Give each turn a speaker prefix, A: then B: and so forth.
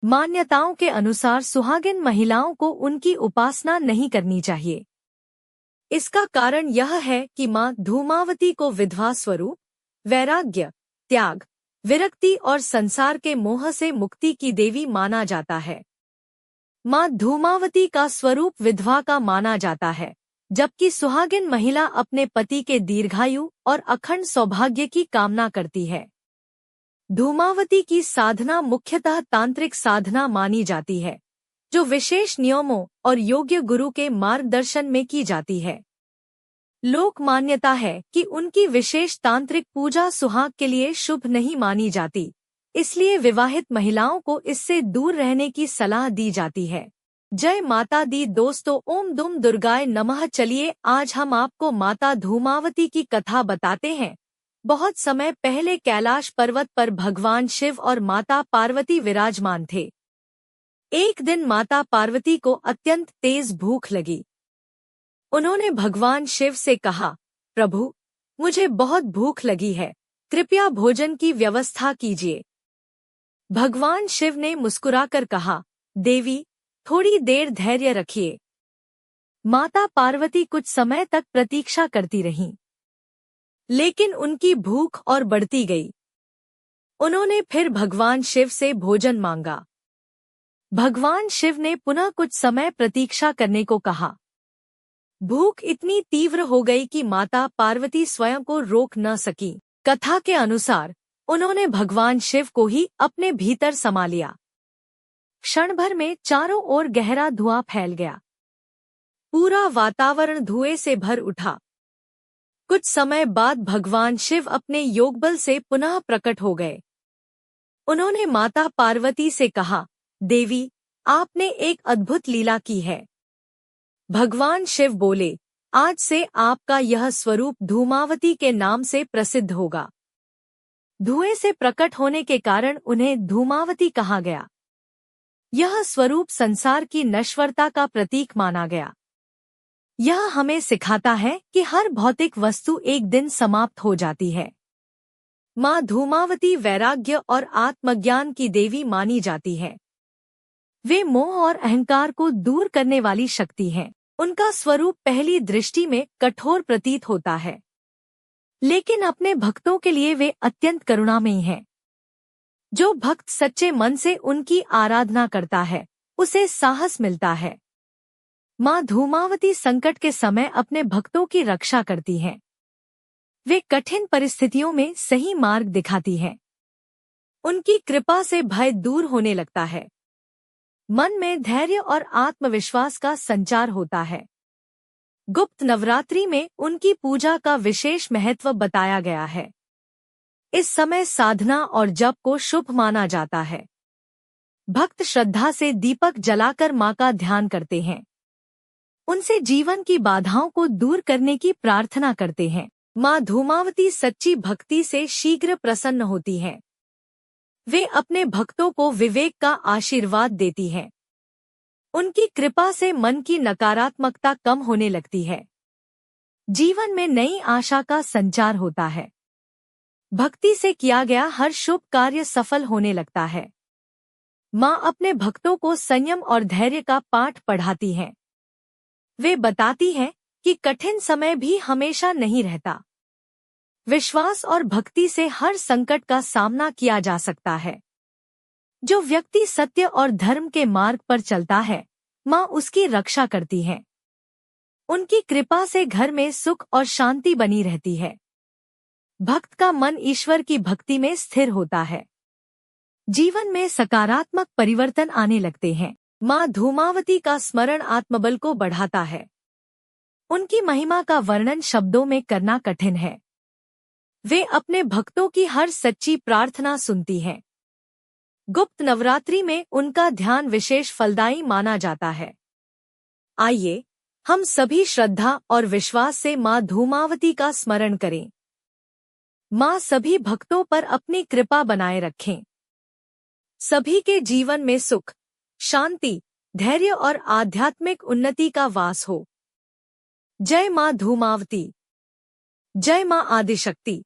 A: मान्यताओं के अनुसार सुहागिन महिलाओं को उनकी उपासना नहीं करनी चाहिए। इसका कारण यह है कि माँ धूमावती को विधवा स्वरूप, वैराग्य, त्याग, विरक्ति और संसार के मोह से मुक्ति की देवी माना जाता है। माँ धूमावती का स्वरूप विधवा का माना जाता है, जबकि सुहागिन महिला अपने पति के दीर्घायु और अखंड सौभाग्य की कामना करती है। धूमावती की साधना मुख्यतः तांत्रिक साधना मानी जाती है, जो विशेष नियमों और योग्य गुरु के मार्गदर्शन में की जाती है। लोक मान्यता है कि उनकी विशेष तांत्रिक पूजा सुहाग के लिए शुभ नहीं मानी जाती, इसलिए विवाहित महिलाओं को इससे दूर रहने की सलाह दी जाती है। जय माता दी दोस्तों, ओम दुम दुर्गाय नमः। चलिए आज हम आपको माता धूमावती की कथा बताते हैं। बहुत समय पहले कैलाश पर्वत पर भगवान शिव और माता पार्वती विराजमान थे। एक दिन माता पार्वती को अत्यंत तेज भूख लगी। उन्होंने भगवान शिव से कहा, प्रभु, मुझे बहुत भूख लगी है, कृपया भोजन की व्यवस्था कीजिए। भगवान शिव ने मुस्कुराकर कहा, देवी, थोड़ी देर धैर्य रखिए। माता पार्वती कुछ समय तक प्रतीक्षा करती रहीं, लेकिन उनकी भूख और बढ़ती गई। उन्होंने फिर भगवान शिव से भोजन मांगा। भगवान शिव ने पुनः कुछ समय प्रतीक्षा करने को कहा। भूख इतनी तीव्र हो गई कि माता पार्वती स्वयं को रोक न सकी। कथा के अनुसार उन्होंने भगवान शिव को ही अपने भीतर समा लिया। क्षण भर में चारों ओर गहरा धुआं फैल गया। पूरा वातावरण धुएं से भर उठा। कुछ समय बाद भगवान शिव अपने योगबल से पुनः प्रकट हो गए। उन्होंने माता पार्वती से कहा, देवी, आपने एक अद्भुत लीला की है। भगवान शिव बोले, आज से आपका यह स्वरूप धूमावती के नाम से प्रसिद्ध होगा। धुएं से प्रकट होने के कारण उन्हें धूमावती कहा गया। यह स्वरूप संसार की नश्वरता का प्रतीक माना गया। यह हमें सिखाता है कि हर भौतिक वस्तु एक दिन समाप्त हो जाती है। माँ धूमावती वैराग्य और आत्मज्ञान की देवी मानी जाती है। वे मोह और अहंकार को दूर करने वाली शक्ति हैं। उनका स्वरूप पहली दृष्टि में कठोर प्रतीत होता है, लेकिन अपने भक्तों के लिए वे अत्यंत करुणामयी हैं। जो भक्त सच्चे मन से उनकी आराधना करता है, उसे साहस मिलता है। माँ धूमावती संकट के समय अपने भक्तों की रक्षा करती हैं। वे कठिन परिस्थितियों में सही मार्ग दिखाती हैं। उनकी कृपा से भय दूर होने लगता है। मन में धैर्य और आत्मविश्वास का संचार होता है। गुप्त नवरात्रि में उनकी पूजा का विशेष महत्व बताया गया है। इस समय साधना और जप को शुभ माना जाता है। भक्त श्रद्धा से दीपक जलाकर मां का ध्यान करते हैं। उनसे जीवन की बाधाओं को दूर करने की प्रार्थना करते हैं। मां धूमावती सच्ची भक्ति से शीघ्र प्रसन्न होती हैं। वे अपने भक्तों को विवेक का आशीर्वाद देती हैं। उनकी कृपा से मन की नकारात्मकता कम होने लगती है। जीवन में नई आशा का संचार होता है। भक्ति से किया गया हर शुभ कार्य सफल होने लगता है। मां अपने भक्तों को संयम और धैर्य का पाठ पढ़ाती हैं। वे बताती हैं कि कठिन समय भी हमेशा नहीं रहता। विश्वास और भक्ति से हर संकट का सामना किया जा सकता है। जो व्यक्ति सत्य और धर्म के मार्ग पर चलता है, मां उसकी रक्षा करती है। उनकी कृपा से घर में सुख और शांति बनी रहती है। भक्त का मन ईश्वर की भक्ति में स्थिर होता है। जीवन में सकारात्मक परिवर्तन आने लगते हैं। मां धूमावती का स्मरण आत्मबल को बढ़ाता है। उनकी महिमा का वर्णन शब्दों में करना कठिन है। वे अपने भक्तों की हर सच्ची प्रार्थना सुनती हैं। गुप्त नवरात्रि में उनका ध्यान विशेष फलदायी माना जाता है। आइए हम सभी श्रद्धा और विश्वास से मां धूमावती का स्मरण करें। मां सभी भक्तों पर अपनी कृपा बनाए रखें। सभी के जीवन में सुख, शांति, धैर्य और आध्यात्मिक उन्नति का वास हो। जय मां धूमावती। जय मां आदिशक्ति।